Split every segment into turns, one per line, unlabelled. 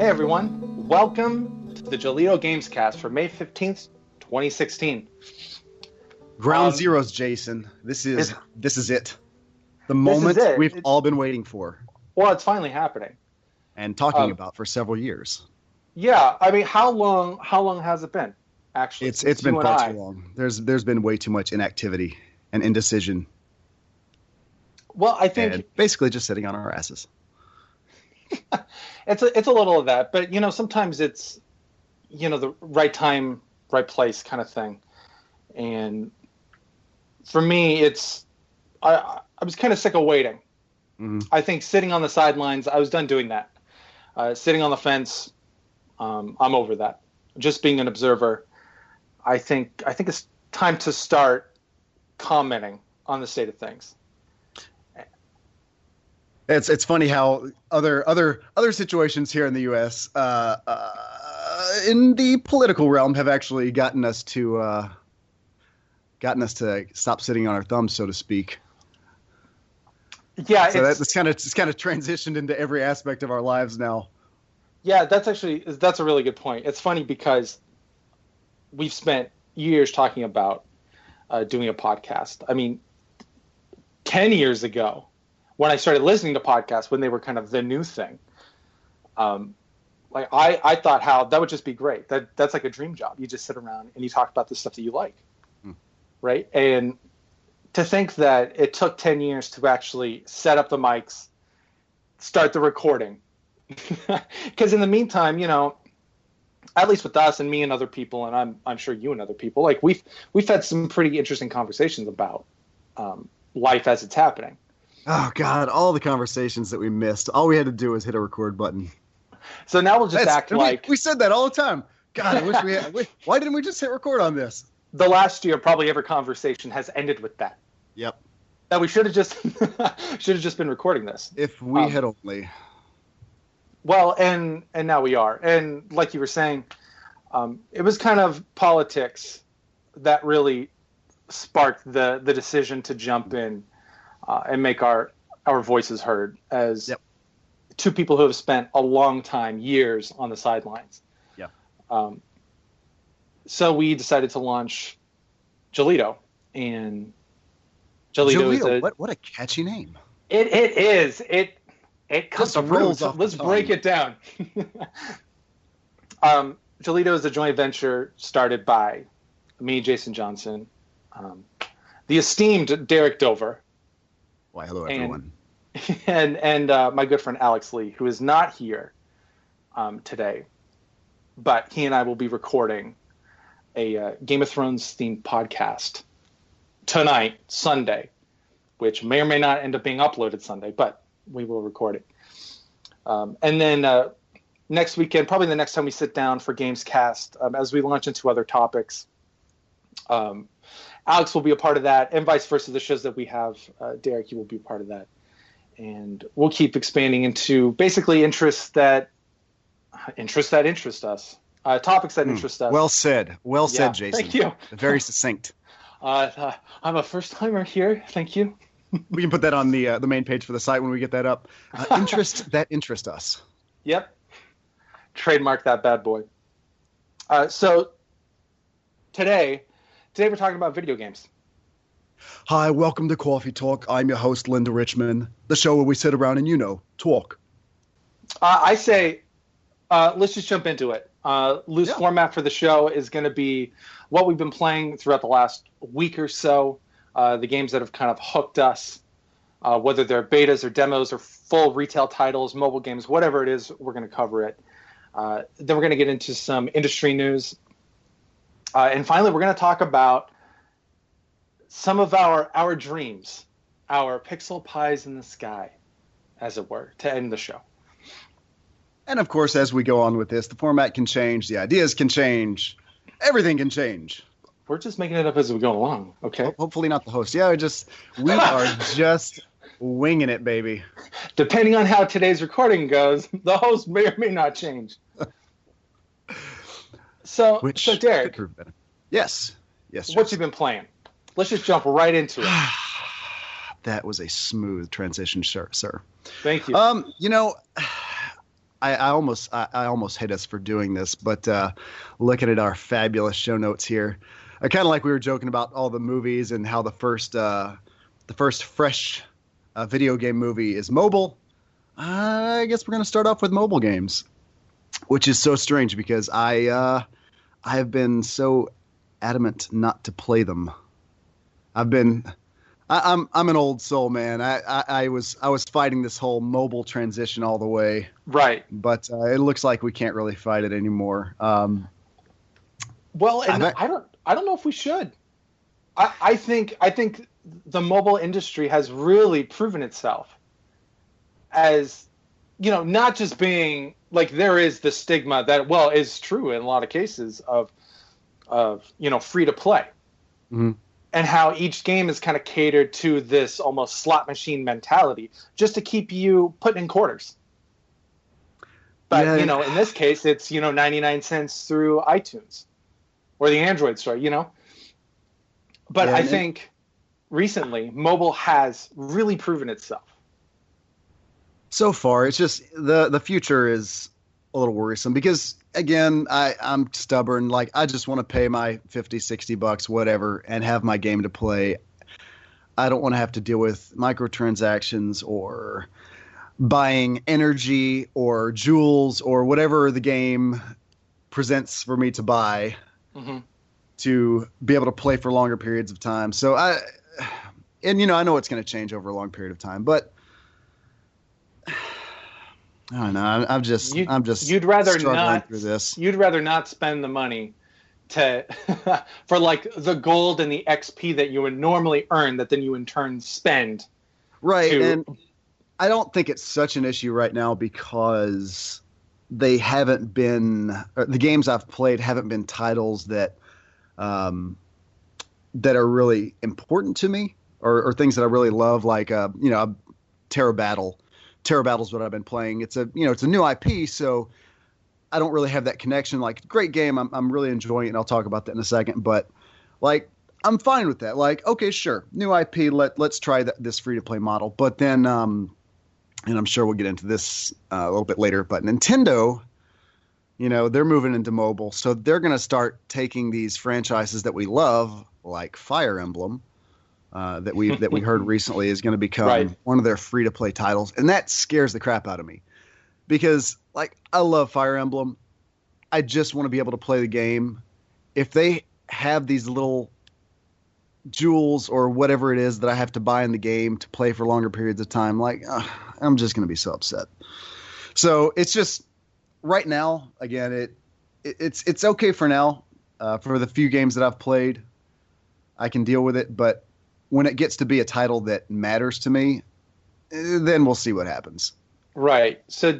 everyone. Welcome to the Joleedo Gamescast for May 15th, 2016.
Ground zeros, Jason. This is it. The moment we've all been waiting for.
Well, it's finally happening.
And talking about for several years.
Yeah, I mean, how long has it been? Actually,
it's been far too long. There's been way too much inactivity and indecision.
Well, I think
and basically just sitting on our asses.
It's a little of that, but sometimes it's the right time, right place kind of thing. And for me, I was kind of sick of waiting. Mm-hmm. I think sitting on the sidelines, I was done doing that. Sitting on the fence, I'm over that. Just being an observer, I think it's time to start commenting on the state of things.
It's funny how other situations here in the U.S. In the political realm have actually gotten us to stop sitting on our thumbs, so to speak.
Yeah,
so it's kind of transitioned into every aspect of our lives now.
Yeah, that's a really good point. It's funny because we've spent years talking about doing a podcast. I mean, 10 years ago, when I started listening to podcasts, when they were kind of the new thing, I thought how that would just be great. That's like a dream job. You just sit around and you talk about the stuff that you like, right? And to think that it took 10 years to actually set up the mics, start the recording, because in the meantime, at least with us and me and other people, and I'm sure you and other people, like we've had some pretty interesting conversations about life as it's happening.
Oh, God, all the conversations that we missed. All we had to do was hit a record button.
So now we'll just act like...
We said that all the time. God, I wish we had... Why didn't we just hit record on this?
The last year, probably every conversation has ended with that.
Yep.
That we should have just been recording this.
If we had only...
Well, and now we are. And like you were saying, it was kind of politics that really sparked the decision to jump in and make our voices heard as two people who have spent a long time, years on the sidelines.
Yeah.
So we decided to launch Joleedo, and Joleedo is
what a catchy name.
It is. It comes from roots. Let's break it down. Joleedo is a joint venture started by me, Jason Johnson, the esteemed Derrick Dover.
Why, hello, everyone.
And my good friend Alex Lee, who is not here today, but he and I will be recording a Game of Thrones themed podcast tonight, Sunday, which may or may not end up being uploaded Sunday, but we will record it. And then next weekend, probably the next time we sit down for Gamescast, as we launch into other topics, Alex will be a part of that, and vice versa. The shows that we have, Derrick, you will be a part of that. And we'll keep expanding into basically interests that interest us, topics that interest us.
Well said. Well said, Jason.
Thank you.
Very succinct.
I'm a first-timer here. Thank you.
We can put that on the main page for the site when we get that up. Interests that interest us.
Yep. Trademark that bad boy. So today we're talking about video games.
Hi, welcome to Coffee Talk. I'm your host, Linda Richmond, the show where we sit around and, talk.
I say, let's just jump into it. Loose format for the show is going to be what we've been playing throughout the last week or so, the games that have kind of hooked us, whether they're betas or demos or full retail titles, mobile games, whatever it is, we're going to cover it. Then we're going to get into some industry news. And finally, we're going to talk about some of our dreams, our pixel pies in the sky, as it were, to end the show.
And of course, as we go on with this, the format can change, the ideas can change, everything can change.
We're just making it up as we go along, okay?
Hopefully not the host. Yeah, we are just winging it, baby.
Depending on how today's recording goes, the host may or may not change. So Derrick.
Yes.
What you been playing? Let's just jump right into it.
That was a smooth transition, sir.
Thank you.
I almost hate us for doing this, but looking at our fabulous show notes here, I kind of like we were joking about all the movies and how the first fresh video game movie is mobile. I guess we're going to start off with mobile games, which is so strange because I have been so adamant not to play them. I'm an old soul, man. I was fighting this whole mobile transition all the way.
Right.
But it looks like we can't really fight it anymore.
Well, and I don't know if we should. I think the mobile industry has really proven itself as, not just being like, there is the stigma that, well, is true in a lot of cases of free to play.
Mm-hmm.
And how each game is kind of catered to this almost slot machine mentality just to keep you putting in quarters. But, in this case, it's, 99 cents through iTunes or the Android store, But I think recently mobile has really proven itself.
So far, it's just the future is a little worrisome because, again, I'm stubborn. Like, I just want to pay my $50-$60, whatever, and have my game to play. I don't want to have to deal with microtransactions or buying energy or jewels or whatever the game presents for me to buy to be able to play for longer periods of time. So I know it's going to change over a long period of time, but I don't know. I'm just
you'd rather
struggling
not
through this.
You'd rather not spend the money to for like the gold and the XP that you would normally earn that then you in turn spend.
Right. And I don't think it's such an issue right now because they haven't been the games I've played haven't been titles that that are really important to me or things that I really love, like Terra Battle. Terra Battle is what I've been playing. It's a new IP, so I don't really have that connection. Like, great game, I'm really enjoying it, and I'll talk about that in a second. But like, I'm fine with that. Like, okay, sure, new IP, let's try this free to play model. But then, and I'm sure we'll get into this a little bit later. But Nintendo, they're moving into mobile, so they're going to start taking these franchises that we love, like Fire Emblem. That we heard recently is going to become one of their free to play titles, and that scares the crap out of me because, like, I love Fire Emblem. I just want to be able to play the game. If they have these little jewels or whatever it is that I have to buy in the game to play for longer periods of time, like, I'm just going to be so upset. So it's just right now. Again, it's okay for now. For the few games that I've played, I can deal with it, but when it gets to be a title that matters to me, then we'll see what happens.
Right. So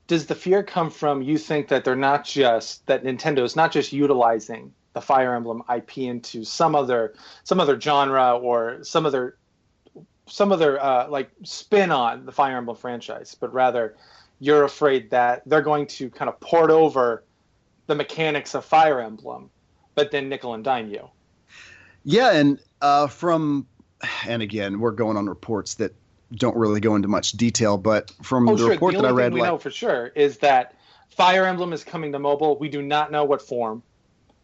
does the fear come from you think that that Nintendo is not just utilizing the Fire Emblem IP into some other genre or some other like spin on the Fire Emblem franchise, but rather you're afraid that they're going to kind of port over the mechanics of Fire Emblem, but then nickel and dime you.
Yeah, and again, we're going on reports that don't really go into much detail, but from the report that I read,
we know for sure is that Fire Emblem is coming to mobile. We do not know what form,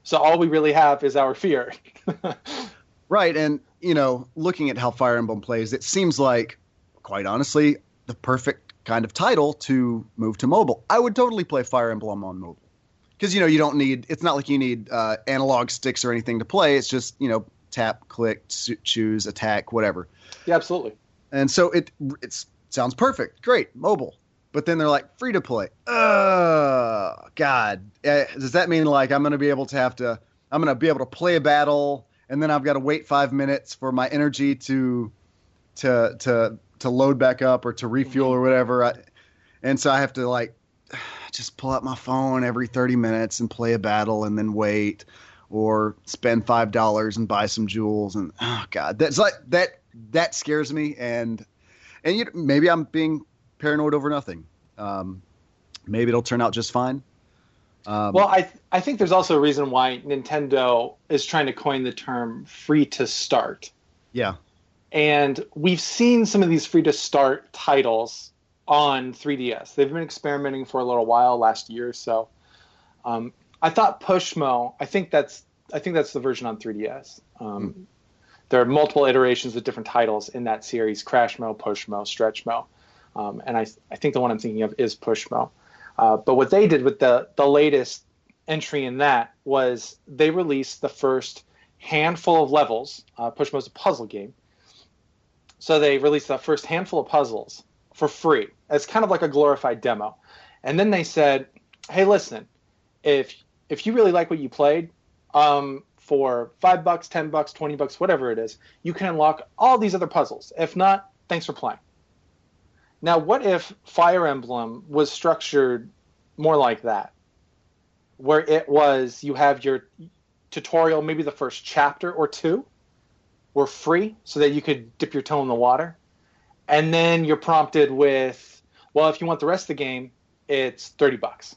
so all we really have is our fear.
Right, and looking at how Fire Emblem plays, it seems like, quite honestly, the perfect kind of title to move to mobile. I would totally play Fire Emblem on mobile. Because, you don't need, it's not like you need analog sticks or anything to play. It's just, tap, click, choose, attack, whatever.
Yeah, absolutely.
And so it sounds perfect. Great, mobile. But then they're like, free to play. God. Does that mean like I'm going to be able to play a battle and then I've got to wait 5 minutes for my energy to load back up or to refuel or whatever. And so I have to like just pull out my phone every 30 minutes and play a battle and then wait, or spend $5 and buy some jewels. And oh God, that's like that scares me. And maybe I'm being paranoid over nothing. Maybe it'll turn out just fine.
Well, I think there's also a reason why Nintendo is trying to coin the term free to start.
Yeah.
And we've seen some of these free to start titles on 3DS. They've been experimenting for a little while, last year or so. I thought Pushmo. I think that's the version on 3DS. There are multiple iterations with different titles in that series: Crashmo, Pushmo, Stretchmo, and I think the one I'm thinking of is Pushmo. But what they did with the latest entry in that was they released the first handful of levels. Pushmo is a puzzle game, so they released the first handful of puzzles for free. It's kind of like a glorified demo, and then they said, "Hey, listen, if you really like what you played, for $5, $10, $20, whatever it is, you can unlock all these other puzzles. If not, thanks for playing." Now, what if Fire Emblem was structured more like that, where it was you have your tutorial, maybe the first chapter or two were free so that you could dip your toe in the water, and then you're prompted with, well, if you want the rest of the game, it's $30.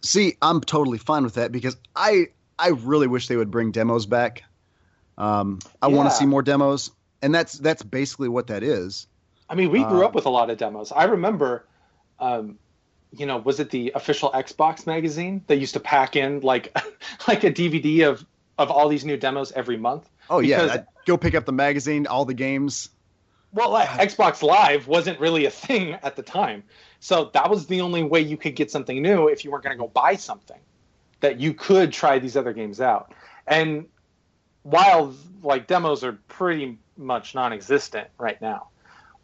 See, I'm totally fine with that because I really wish they would bring demos back. I want to see more demos, and that's basically what that is.
I mean, we grew up with a lot of demos. I remember, was it the official Xbox magazine that used to pack in like a DVD of all these new demos every month?
Oh, because, yeah. Go pick up the magazine, all the games.
Well, Xbox Live wasn't really a thing at the time. So that was the only way you could get something new if you weren't going to go buy something, that you could try these other games out. And while like demos are pretty much non-existent right now,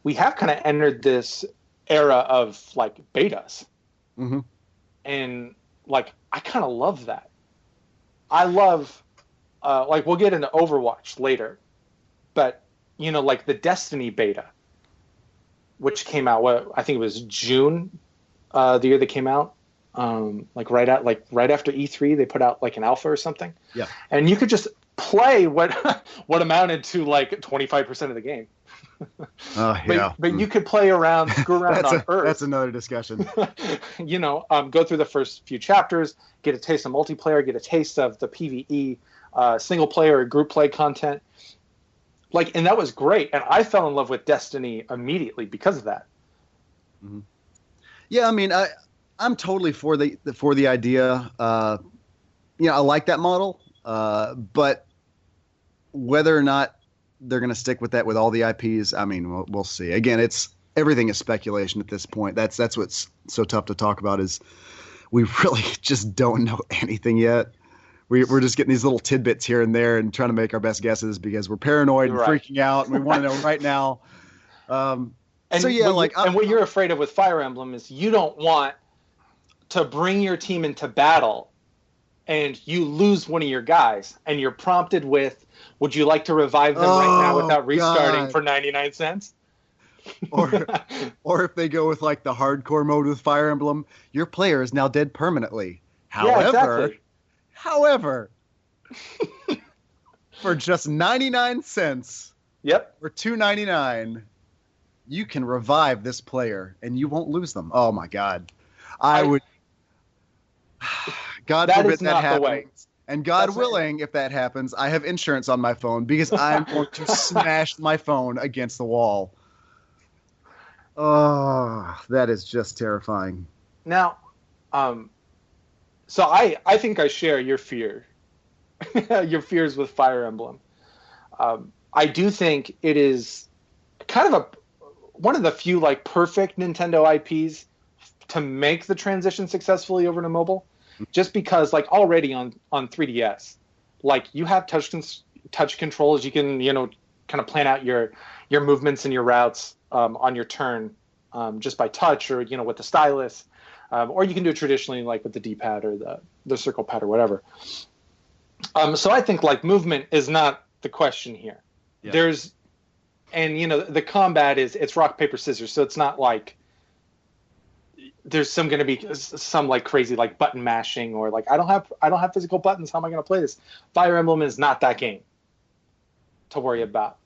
we have kind of entered this era of like betas.
Mm-hmm.
And like, I kind of love that. I love, we'll get into Overwatch later, but like the Destiny beta, which came out, I think it was June, the year they came out. Right after E3, they put out like an alpha or something.
Yeah.
And you could just play what amounted to like 25% of the game.
Oh, yeah.
But you could play around, screw around on Earth.
That's another discussion.
Go through the first few chapters, get a taste of multiplayer, get a taste of the PvE, single player or group play content. And that was great. And I fell in love with Destiny immediately because of that.
Mm-hmm. Yeah, I mean, I'm totally for the idea. I like that model, but whether or not they're going to stick with that with all the IPs, I mean, we'll see. Again, everything is speculation at this point. That's what's so tough to talk about, is we really just don't know anything yet. We're just getting these little tidbits here and there and trying to make our best guesses because we're paranoid and freaking out and we want to know right now.
And what you're afraid of with Fire Emblem is you don't want to bring your team into battle and you lose one of your guys and you're prompted with, would you like to revive them right now without restarting for 99 cents?
or if they go with like the hardcore mode with Fire Emblem, your player is now dead permanently. However, for just 99 cents, for $2.99, you can revive this player and you won't lose them. Oh my God. God forbid that happens. And God willing, if that happens, I have insurance on my phone because I'm going to smash my phone against the wall. Oh, that is just terrifying.
Now, so I think I share your fear, your fears with Fire Emblem. I do think it is kind of one of the few like perfect Nintendo IPs to make the transition successfully over to mobile. Just because, like, already on 3DS, like, you have touch controls. You can, kind of plan out your movements and your routes on your turn just by touch or, with the stylus. Or you can do it traditionally, like, with the D-pad or the circle pad or whatever. So I think, like, movement is not the question here. Yeah. The combat it's rock, paper, scissors. So it's not like there's going to be some like crazy like button mashing or like I don't have physical buttons. How am I going to play this? Fire Emblem is not that game to worry about.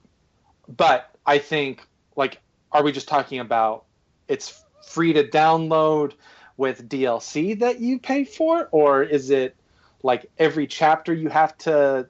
But I think like, are we just talking about it's free to download with DLC that you pay for, or is it like every chapter you have to